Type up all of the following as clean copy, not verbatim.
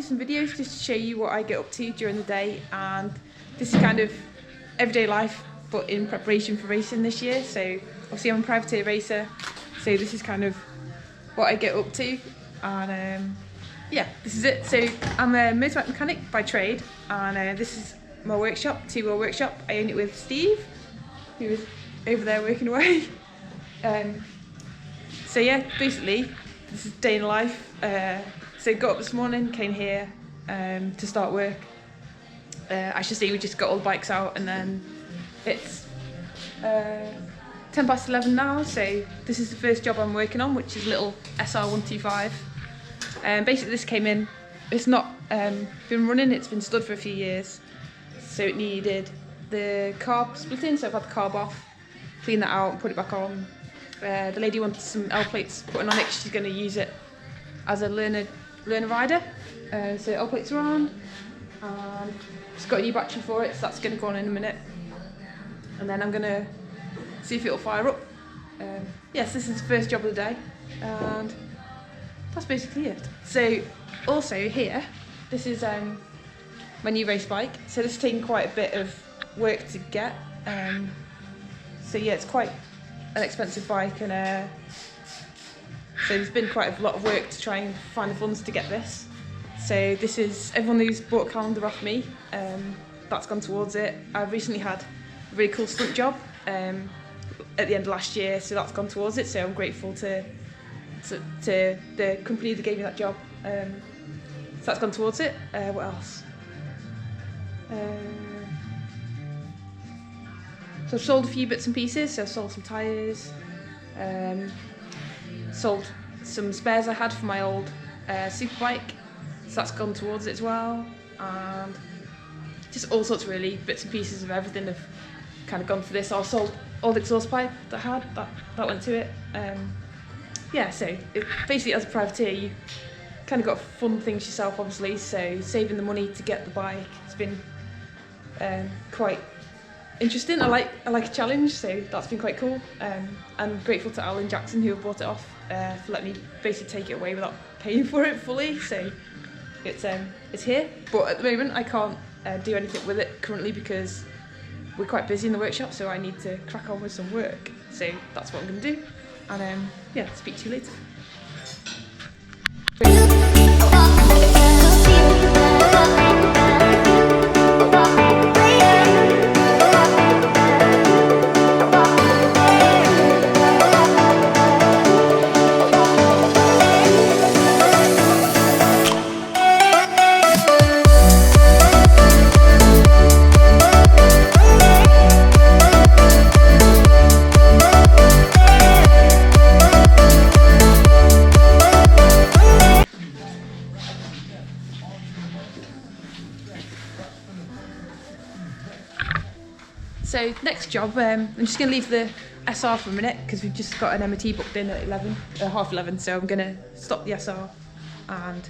some videos just to show you what I get up to during the day, and this is kind of everyday life but in preparation for racing this year. So obviously I'm a privateer racer, so this is kind of what I get up to, and yeah, this is it. So I'm a motorbike mechanic by trade, and this is my workshop, two-wheel workshop. I own it with Steve, who is over there working away. So yeah, basically this is day in life. So got up this morning, came here to start work. I should say we just got all the bikes out, and then it's 10 past 11 now, so this is the first job I'm working on, which is a little SR125. Basically this came in, it's not been running, it's been stood for a few years, so it needed the carb splitting, so I've had the carb off, clean that out and put it back on. The lady wanted some L plates putting on it, she's going to use it as a learner rider, so L plates are on, and just got a new battery for it, so that's going to go on in a minute, and then I'm going to see if it'll fire up. Yes, this is the first job of the day, and that's basically it. So also here, this is my new race bike, so this has taken quite a bit of work to get, so yeah, it's quite an expensive bike, and so there's been quite a lot of work to try and find the funds to get this. So this is, everyone who's bought a calendar off me, that's gone towards it. I've recently had a really cool stunt job at the end of last year, so that's gone towards it, so I'm grateful to the company that gave me that job. So that's gone towards it. What else? So I've sold a few bits and pieces, so I've sold some tyres, sold some spares I had for my old superbike, so that's gone towards it as well, and just all sorts of really bits and pieces of everything have kind of gone for this. I sold all the exhaust pipe that I had, that went to it. Yeah, so basically as a privateer you kind of got to fund things yourself obviously, so saving the money to get the bike has been quite interesting. I like a challenge, so that's been quite cool. I'm grateful to Al and Jackson who have bought it off for letting me basically take it away without paying for it fully, so it's here, but at the moment I can't do anything with it currently because we're quite busy in the workshop, so I need to crack on with some work, so that's what I'm going to do, and yeah, speak to you later. So next job, I'm just going to leave the SR for a minute because we've just got an MOT booked in at half 11, so I'm going to stop the SR and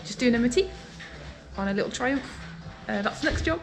just do an MOT on a little Triumph. That's the next job.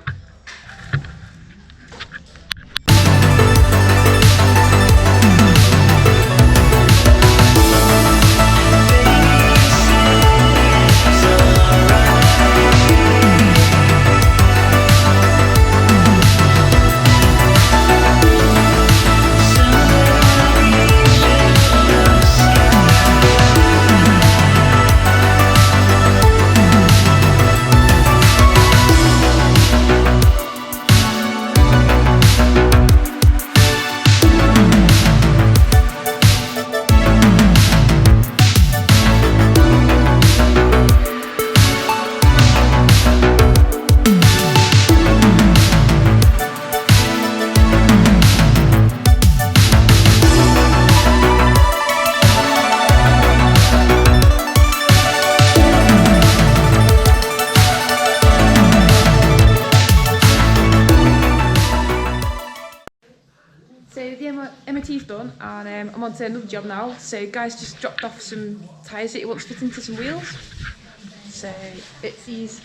So the MOT's done, and I'm on to another job now. So guys just dropped off some tyres that he wants to fit into some wheels. So it's these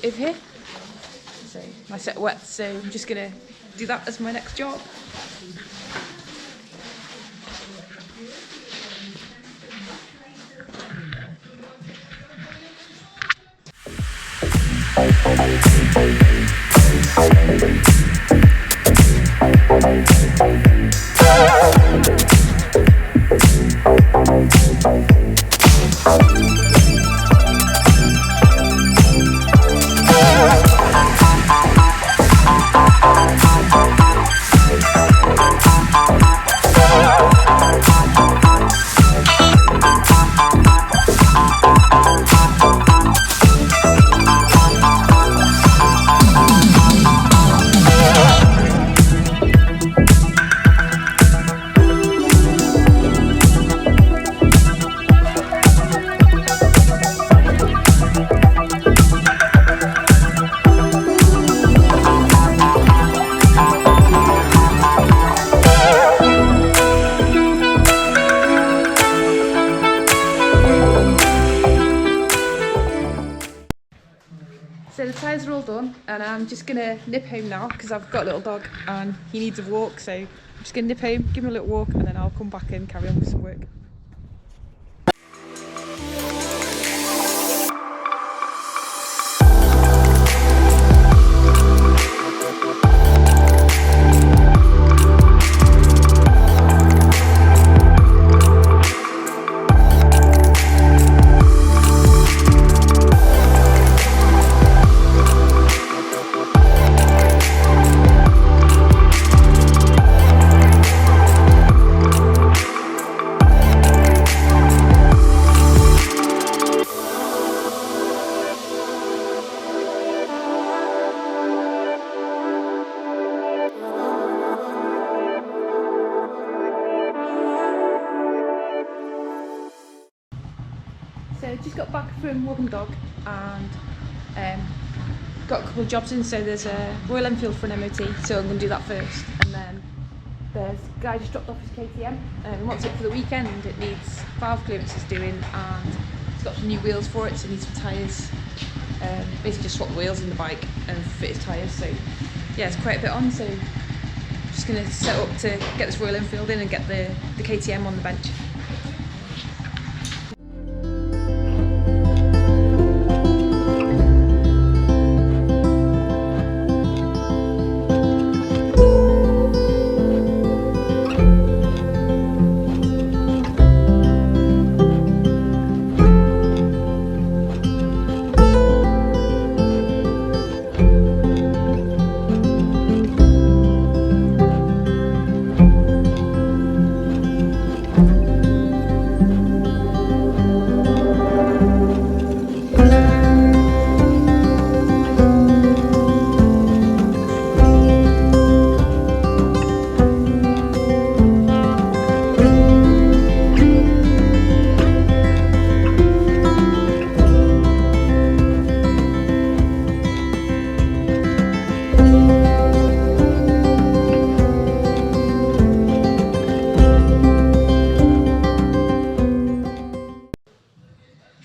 over here. So my set of wets, so I'm just going to do that as my next job. So the tyres are all done and I'm just going to nip home now because I've got a little dog and he needs a walk, so I'm just going to nip home, give him a little walk and then I'll come back and carry on with some work. So just got back from walking the dog and got a couple of jobs in. So there's a Royal Enfield for an MOT, so I'm going to do that first. And then there's a guy just dropped off his KTM and wants it for the weekend. It needs valve clearances doing and he's got some new wheels for it, so he needs some tyres. Basically just swap the wheels in the bike and fit his tyres. So yeah, it's quite a bit on. So I'm just going to set up to get this Royal Enfield in and get the KTM on the bench.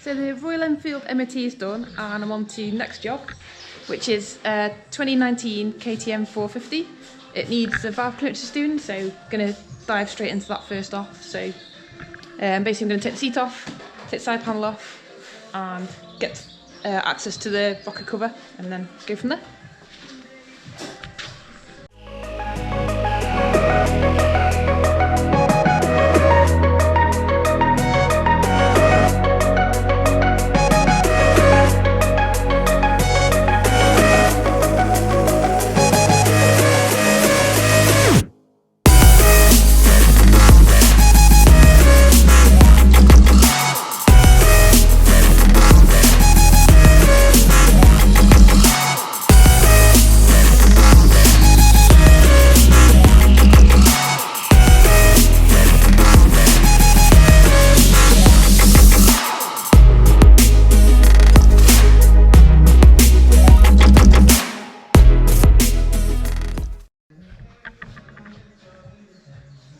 So the Royal Enfield MOT is done and I'm on to next job, which is 2019 KTM 450. It needs a valve clearances doing, so I'm going to dive straight into that first off. So basically I'm going to take the seat off, take the side panel off and get access to the rocker cover and then go from there.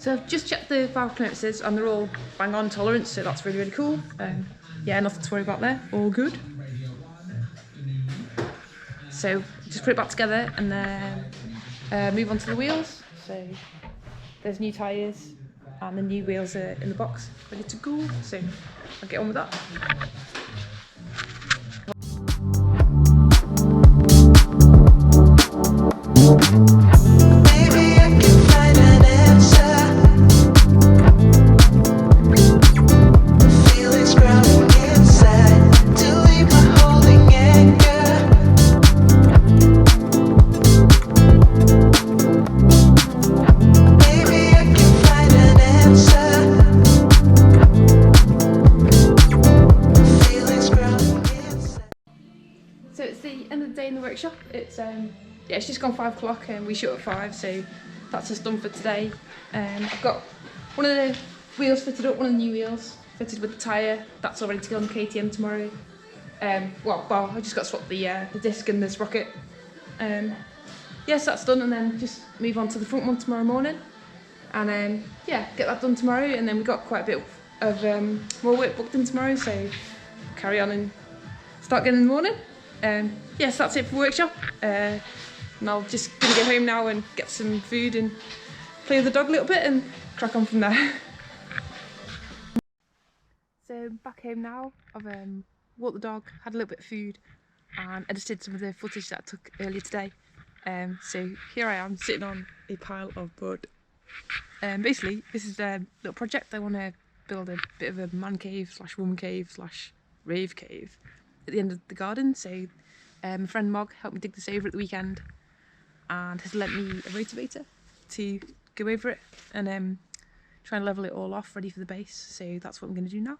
So I've just checked the valve clearances and they're all bang on tolerance, so that's really, really cool. Yeah, nothing to worry about there, all good. So just put it back together and then move on to the wheels. So there's new tyres and the new wheels are in the box, ready to go. So I'll get on with that. it's just gone 5 o'clock and we shut at 5, so that's us done for today. I've got one of the wheels fitted up, one of the new wheels fitted with the tyre. That's all ready to go on the KTM tomorrow. Well, I just got to swap the disc and the sprocket. Yes, that's done, and then just move on to the front one tomorrow morning. And yeah, get that done tomorrow, and then we've got quite a bit of more work booked in tomorrow, so carry on and start getting in the morning. Yes, that's it for workshop. And I'll just gonna go home now and get some food and play with the dog a little bit and crack on from there. So back home now. I've walked the dog, had a little bit of food, and edited some of the footage that I took earlier today. So here I am sitting on a pile of wood. Basically, this is a little project. I want to build a bit of a man cave / woman cave / rave cave at the end of the garden. So my friend Mog helped me dig this over at the weekend and has lent me a rotavator to go over it and try and level it all off ready for the base. So that's what I'm going to do now.